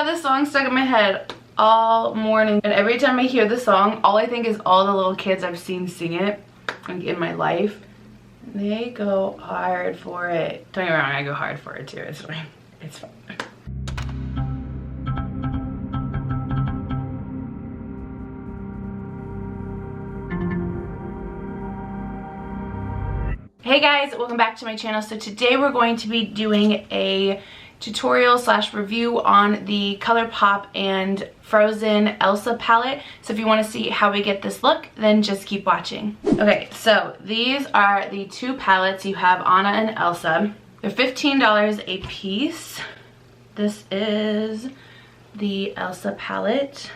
had this song stuck in my head all morning, and every time I hear the song, all I think is all the little kids I've seen sing it, like, in my life. They go hard for it. Don't get me wrong, I go hard for it too. It's fine. It's fine. Hey guys, welcome back to my channel. So today we're going to be doing a tutorial slash review on the Colourpop and Frozen Elsa palette. So if you want to see how we get this look, then just keep watching. Okay, so these are the two palettes. You have Anna and Elsa. They're $15 a piece. This is the Elsa palette.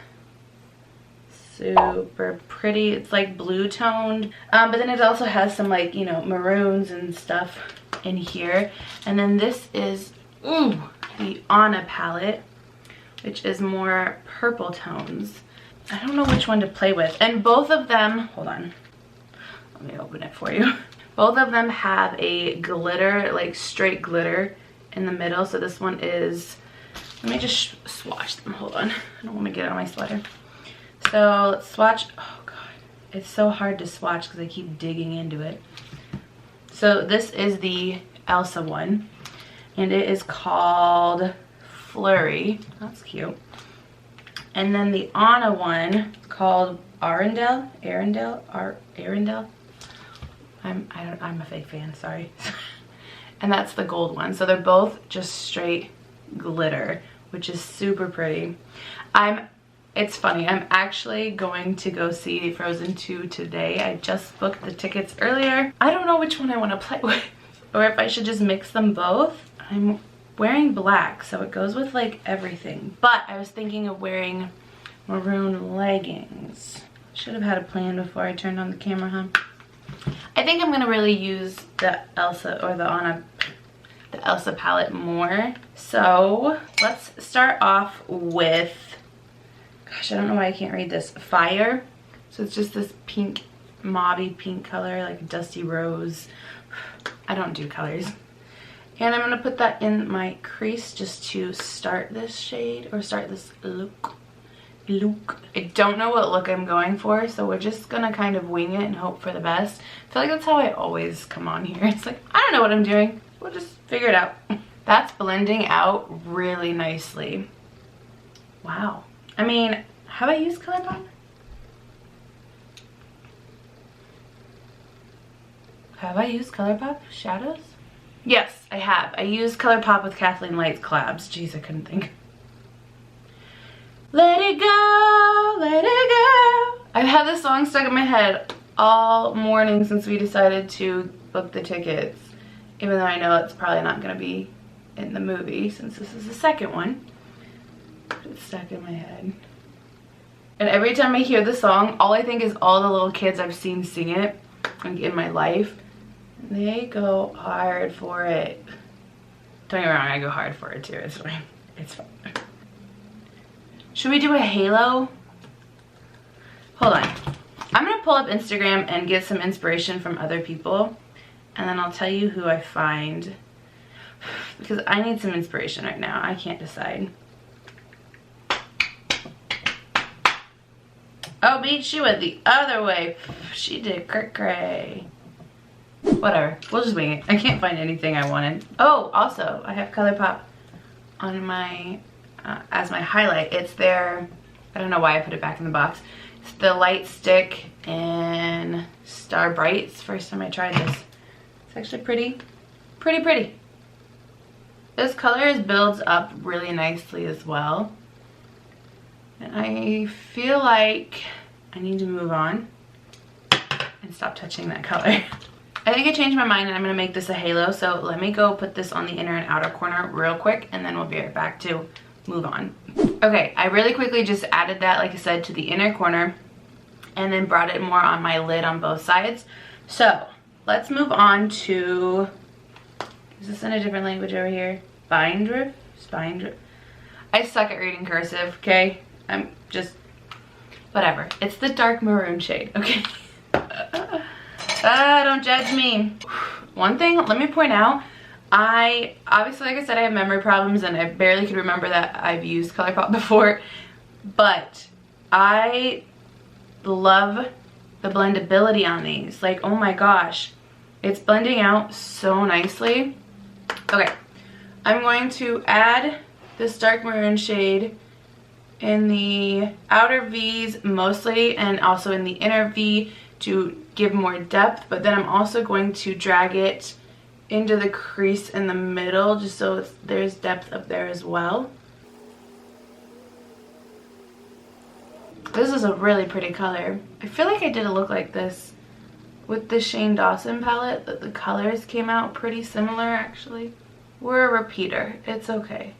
Super pretty. It's like blue toned, but then it also has some, like, you know, maroons and stuff in here. And then this is the Anna palette, which is more purple tones. I don't know which one to play with. And both of them, hold on, let me open it for you. Both of them have a glitter, like straight glitter in the middle. So this one is, let me just swatch them. Hold on, I don't want to get it on my sweater. So let's swatch. Oh god, it's so hard to swatch because I keep digging into it. So this is the Elsa one, and it is called Flurry. That's cute. And then the Anna one is called Arendelle. I'm a fake fan, sorry. And that's the gold one. So they're both just straight glitter, which is super pretty. It's funny, I'm actually going to go see Frozen 2 today. I just booked the tickets earlier. I don't know which one I want to play with, or if I should just mix them both. I'm wearing black, so it goes with like everything. But I was thinking of wearing maroon leggings. Should have had a plan before I turned on the camera, huh? I think I'm gonna really use the Elsa or the Anna, the Elsa palette more. So let's start off with, gosh, I don't know why I can't read this. Fire. So it's just this pink, mauvey pink color, like dusty rose. I don't do colors. And I'm gonna put that in my crease just to start this shade, or start this look. I don't know what look I'm going for, so we're just gonna kind of wing it and hope for the best. I feel like that's how I always come on here. It's like, I don't know what I'm doing. We'll just figure it out. That's blending out really nicely. Wow. I mean, have I used Colourpop? Have I used Colourpop shadows? Yes, I have. I used Colourpop with Kathleen Light's collabs. Jeez, I couldn't think. Let it go, let it go. I've had this song stuck in my head all morning since we decided to book the tickets. Even though I know it's probably not going to be in the movie since this is the second one. It's stuck in my head. And every time I hear the song, all I think is all the little kids I've seen sing it, like, in my life. They go hard for it. Don't get me wrong, I go hard for it too. It's fine. It's fine. Should we do a halo? Hold on. I'm gonna pull up Instagram and get some inspiration from other people, and then I'll tell you who I find, because I need some inspiration right now. I can't decide. Oh, beat, she went the other way. She did cray. Whatever, we'll just wing it. I can't find anything I wanted. Oh, also, I have Colourpop on my, as my highlight. It's their, I don't know why I put it back in the box. It's the Light Stick in Star Brights. First time I tried this. It's actually pretty. This color builds up really nicely as well. And I feel like I need to move on and stop touching that color. I think I changed my mind and I'm gonna make this a halo. So let me go put this on the inner and outer corner real quick, and then we'll be right back to move on. Okay, I really quickly just added that, like I said, to the inner corner, and then brought it more on my lid on both sides. So let's move on to, is this in a different language over here? Spindrift? I suck at reading cursive, okay? I'm just, whatever. It's the dark maroon shade, okay? Don't judge me. One thing, let me point out, Obviously, like I said, I have memory problems and I barely could remember that I've used Colourpop before, but I love the blendability on these. Like, oh my gosh, it's blending out so nicely. Okay, I'm going to add this dark maroon shade in the outer V's mostly, and also in the inner V to give more depth, but then I'm also going to drag it into the crease in the middle just so there's depth up there as well. This is a really pretty color. I feel like I did a look like this with the Shane Dawson palette, that the colors came out pretty similar actually. We're a repeater, it's okay.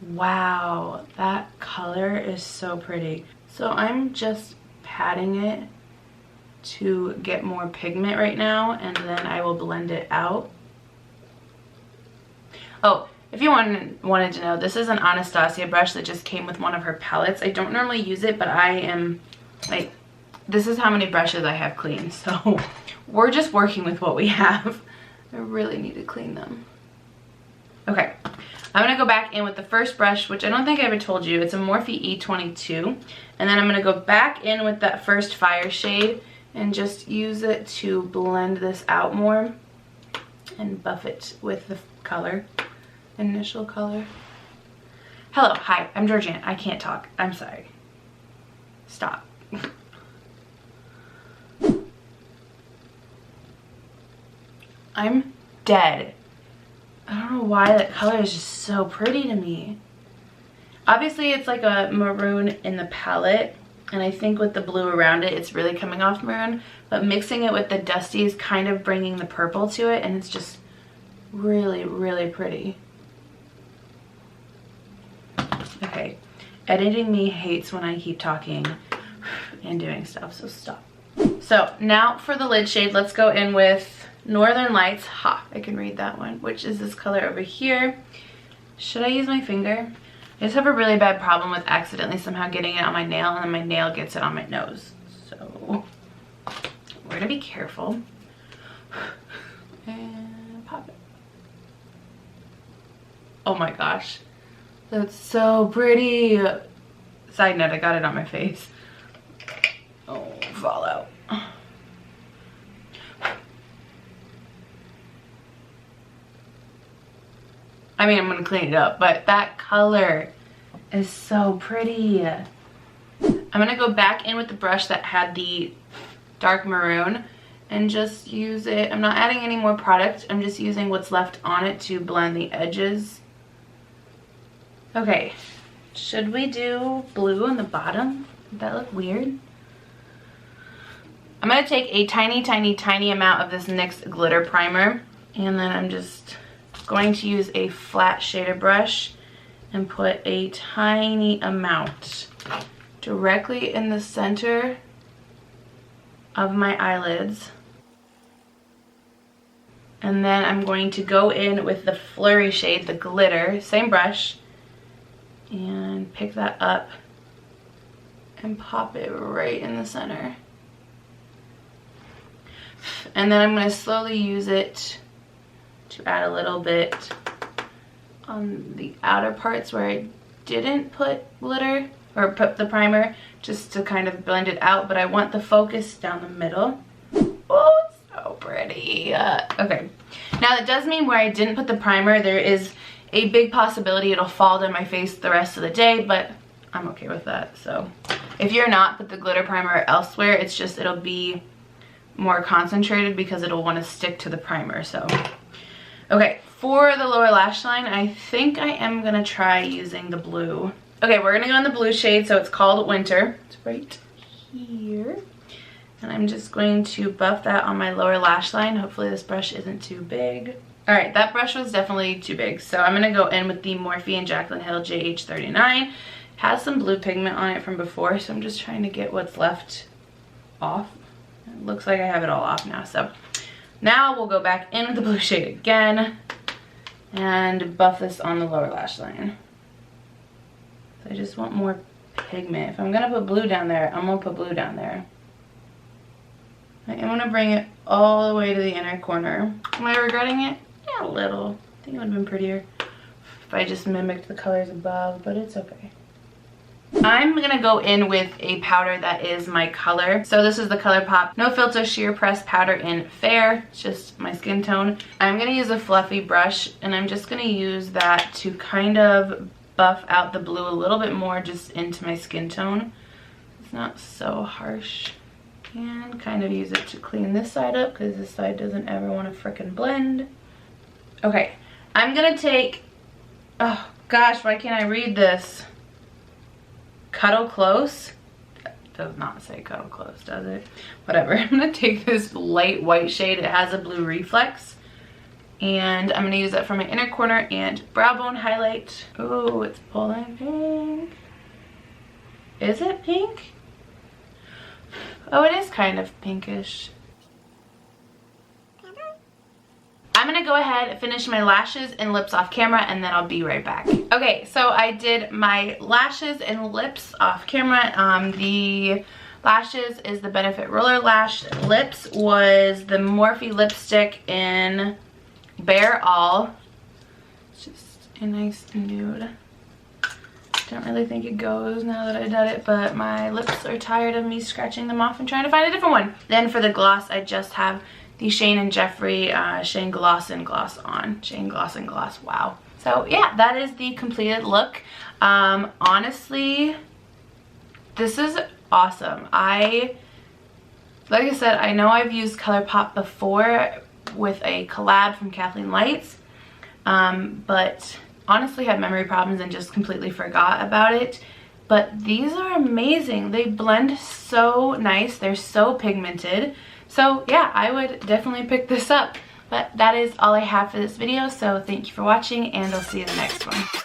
Wow, that color is so pretty. So I'm just patting it to get more pigment right now, and then I will blend it out. Oh, if you wanted to know, this is an Anastasia brush that just came with one of her palettes. I don't normally use it, but I am like, this is how many brushes I have clean, so we're just working with what we have. I really need to clean them. Okay, I'm gonna go back in with the first brush, which I don't think I ever told you. It's a Morphe E22. And then I'm gonna go back in with that first fire shade and just use it to blend this out more and buff it with the color, initial color. Hello, hi, I'm Georgianne. I can't talk, I'm sorry. Stop. I'm dead. I don't know why that color is just so pretty to me. Obviously it's like a maroon in the palette, and I think with the blue around it, it's really coming off maroon, but mixing it with the dusty is kind of bringing the purple to it, and it's just really, really pretty. Okay, editing me hates when I keep talking and doing stuff, so stop. So now for the lid shade, let's go in with Northern Lights. Ha, I can read that one, which is this color over here. Should I use my finger? I just have a really bad problem with accidentally somehow getting it on my nail, and then my nail gets it on my nose. So we're gonna be careful. And pop it. Oh my gosh, that's so pretty. Side note, I got it on my face. Oh, fall out. I mean, I'm gonna clean it up, but that color is so pretty. I'm gonna go back in with the brush that had the dark maroon and just use it. I'm not adding any more product. I'm just using what's left on it to blend the edges. Okay, should we do blue on the bottom? Would that look weird? I'm gonna take a tiny, tiny, tiny amount of this NYX glitter primer, and then I'm just going to use a flat shader brush and put a tiny amount directly in the center of my eyelids. And then I'm going to go in with the Flurry shade, the glitter, same brush, and pick that up and pop it right in the center. And then I'm going to slowly use it to add a little bit on the outer parts where I didn't put glitter or put the primer, just to kind of blend it out, but I want the focus down the middle. Oh, it's so pretty. Okay, now that does mean where I didn't put the primer, there is a big possibility it'll fall down my face the rest of the day, but I'm okay with that. So if you're not, put the glitter primer elsewhere. It's just it'll be more concentrated because it'll want to stick to the primer. So okay, for the lower lash line, I think I am gonna try using the blue. Okay, we're gonna go in the blue shade, so it's called Winter. It's right here. And I'm just going to buff that on my lower lash line. Hopefully this brush isn't too big. All right, that brush was definitely too big. So I'm gonna go in with the Morphe and Jaclyn Hill JH39. It has some blue pigment on it from before, so I'm just trying to get what's left off. It looks like I have it all off now, so. Now we'll go back in with the blue shade again and buff this on the lower lash line. So I just want more pigment. If I'm gonna put blue down there, I'm gonna put blue down there. I am gonna bring it all the way to the inner corner. Am I regretting it? Yeah, a little. I think it would have been prettier if I just mimicked the colors above, but it's okay. I'm gonna go in with a powder that is my color. So this is the Colourpop No Filter Sheer Press Powder in Fair. It's just my skin tone. I'm gonna use a fluffy brush, and I'm just gonna use that to kind of buff out the blue a little bit more just into my skin tone. It's not so harsh. And kind of use it to clean this side up because this side doesn't ever want to frickin' blend. Okay, I'm gonna take, oh gosh, why can't I read this? Cuddle Close. That does not say Cuddle Close, does it? Whatever. I'm gonna take this light white shade. It has a blue reflex. And I'm gonna use that for my inner corner and brow bone highlight. Oh, it's pulling pink. Is it pink? Oh, it is kind of pinkish. I'm gonna go ahead and finish my lashes and lips off camera, and then I'll be right back. Okay, so I did my lashes and lips off camera. The lashes is the Benefit Roller Lash. Lips was the Morphe lipstick in Bare All. It's just a nice nude. Don't really think it goes now that I did it, but my lips are tired of me scratching them off and trying to find a different one. Then for the gloss, I just have the Shane and Jeffree Shane Gloss and Gloss on. Shane Gloss and Gloss, wow. So yeah, that is the completed look. Honestly, this is awesome. Like I said, I know I've used Colourpop before with a collab from Kathleen Lights, but honestly had memory problems and just completely forgot about it. But these are amazing. They blend so nice. They're so pigmented. So yeah, I would definitely pick this up. But that is all I have for this video. So thank you for watching, and I'll see you in the next one.